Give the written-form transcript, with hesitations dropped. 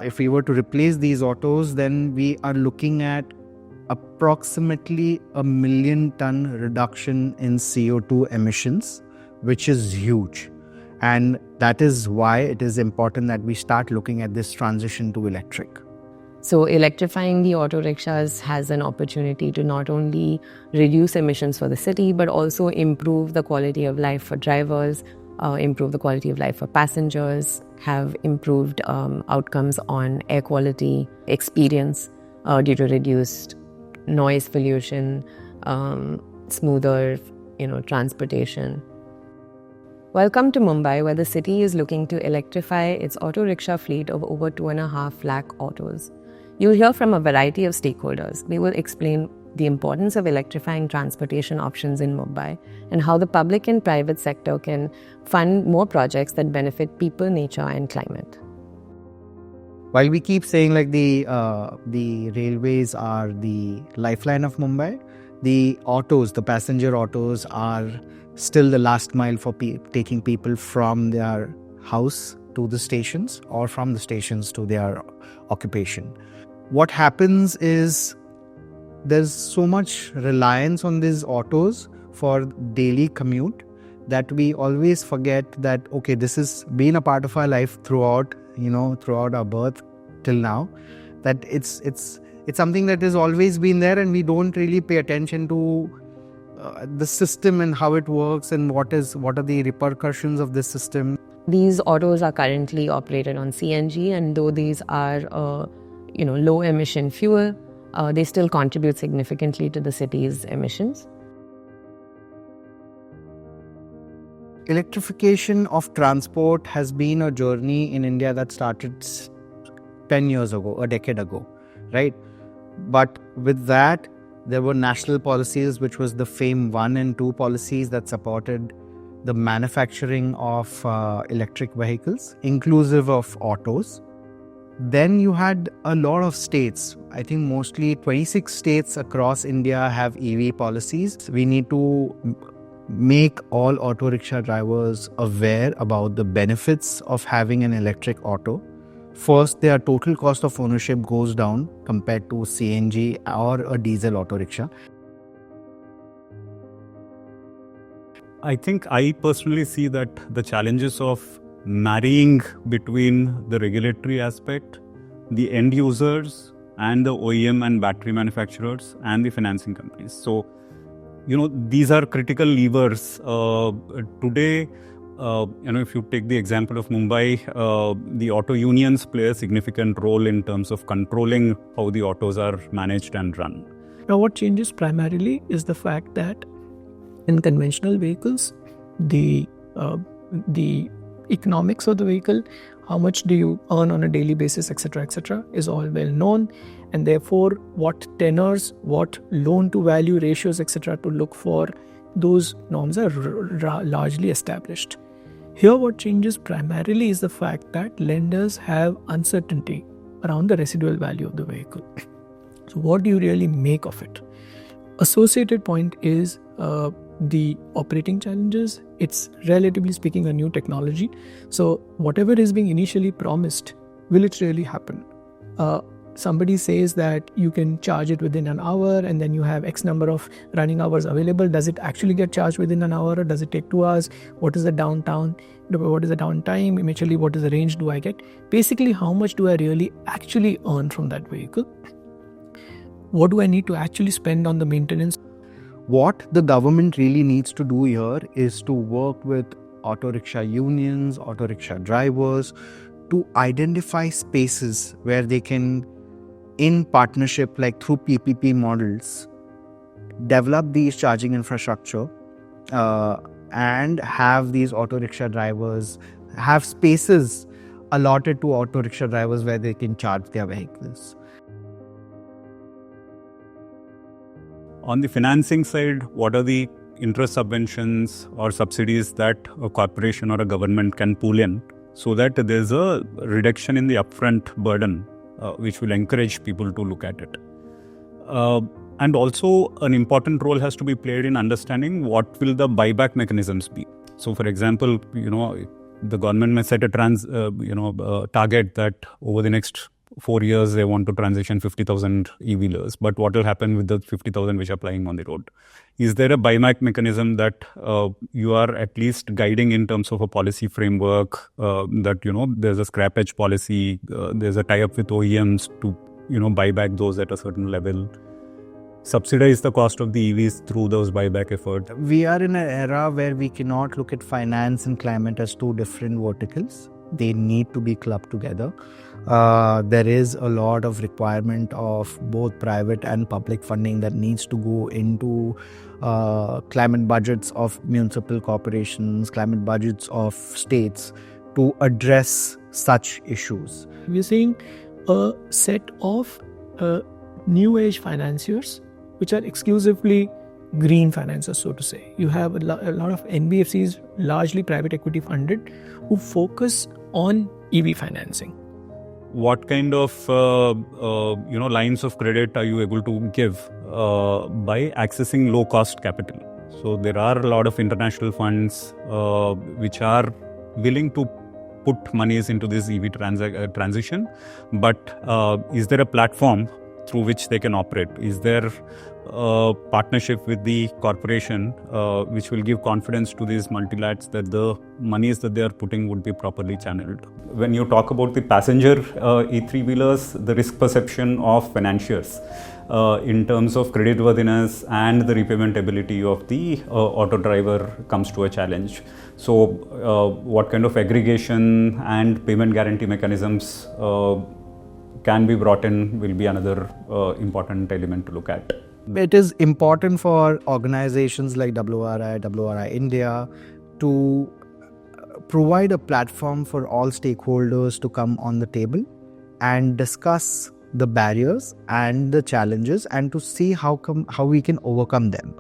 If we were to replace these autos, then we are looking at approximately 1 million ton reduction in CO2 emissions, which is huge. And that is why it is important that we start looking at this transition to electric. So electrifying the auto rickshaws has an opportunity to not only reduce emissions for the city, but also improve the quality of life for drivers, improve the quality of life for passengers, have improved outcomes on air quality, experience due to reduced noise pollution, smoother, transportation. Welcome to Mumbai, where the city is looking to electrify its auto rickshaw fleet of over 2.5 lakh autos. You'll hear from a variety of stakeholders. They will explain the importance of electrifying transportation options in Mumbai and how the public and private sector can fund more projects that benefit people, nature, and climate. While we keep saying like the railways are the lifeline of Mumbai, the autos, the passenger autos, are still the last mile for taking people from their house to the stations or from the stations to their occupation. What happens is there's so much reliance on these autos for daily commute that we always forget that, okay, this has been a part of our life throughout our birth till now, that it's something that has always been there, and we don't really pay attention to the system and how it works and what are the repercussions of this system. These autos are currently operated on CNG, and though these are low emission fuel, they still contribute significantly to the city's emissions. Electrification of transport has been a journey in India that started 10 years ago, a decade ago, right? But with that, there were national policies, which was the FAME 1 and 2 policies that supported the manufacturing of electric vehicles, inclusive of autos. Then you had a lot of states, I think mostly 26 states across India have EV policies. We need to make all auto rickshaw drivers aware about the benefits of having an electric auto. First, their total cost of ownership goes down compared to CNG or a diesel auto rickshaw. I think I personally see that the challenges of marrying between the regulatory aspect, the end users, and the OEM and battery manufacturers and the financing companies. So, these are critical levers. Today, if you take the example of Mumbai, the auto unions play a significant role in terms of controlling how the autos are managed and run. Now, what changes primarily is the fact that in conventional vehicles, the economics of the vehicle, how much do you earn on a daily basis, etc., is all well known, and therefore what tenors, what loan to value ratios, etc., to look for, those norms are largely established. Here, what changes primarily is the fact that lenders have uncertainty around the residual value of the vehicle. So, what do you really make of it? Associated point is the operating challenges. It's relatively speaking a new technology. So whatever is being initially promised, will it really happen? Somebody says that you can charge it within an hour and then you have X number of running hours available. Does it actually get charged within an hour, or does it take 2 hours? What is the downtime? Eventually, what is the range do I get? Basically, how much do I really actually earn from that vehicle? What do I need to actually spend on the maintenance? What the government really needs to do here is to work with auto rickshaw unions, auto rickshaw drivers, to identify spaces where they can, in partnership, like through PPP models, develop these charging infrastructure and have these auto rickshaw drivers have spaces allotted to auto rickshaw drivers where they can charge their vehicles. On the financing side, what are the interest subventions or subsidies that a corporation or a government can pull in so that there's a reduction in the upfront burden, which will encourage people to look at it. And also, an important role has to be played in understanding what will the buyback mechanisms be. So, for example, the government may set a target that over the next 4 years they want to transition 50,000 e-wheelers. But what will happen with the 50,000 which are plying on the road? Is there a buyback mechanism that you are at least guiding in terms of a policy framework, that there's a scrappage policy, there's a tie-up with OEMs to buy back those at a certain level, subsidize the cost of the EVs through those buyback efforts? We are in an era where we cannot look at finance and climate as two different verticals. They need to be clubbed together. There is a lot of requirement of both private and public funding that needs to go into climate budgets of municipal corporations, climate budgets of states to address such issues. We're seeing a set of new age financiers which are exclusively green financiers, so to say. You have a lot of NBFCs, largely private equity funded, who focus on EV financing. What kind of lines of credit are you able to give by accessing low cost capital? So there are a lot of international funds which are willing to put monies into this EV transition, but is there a platform through which they can operate? Is there a partnership with the corporation which will give confidence to these multilats that the monies that they are putting would be properly channeled? When you talk about the passenger e-3-wheelers, the risk perception of financiers in terms of creditworthiness and the repayment ability of the auto driver comes to a challenge. So what kind of aggregation and payment guarantee mechanisms can be brought in will be another important element to look at. It is important for organizations like WRI India to provide a platform for all stakeholders to come on the table and discuss the barriers and the challenges and to see how we can overcome them.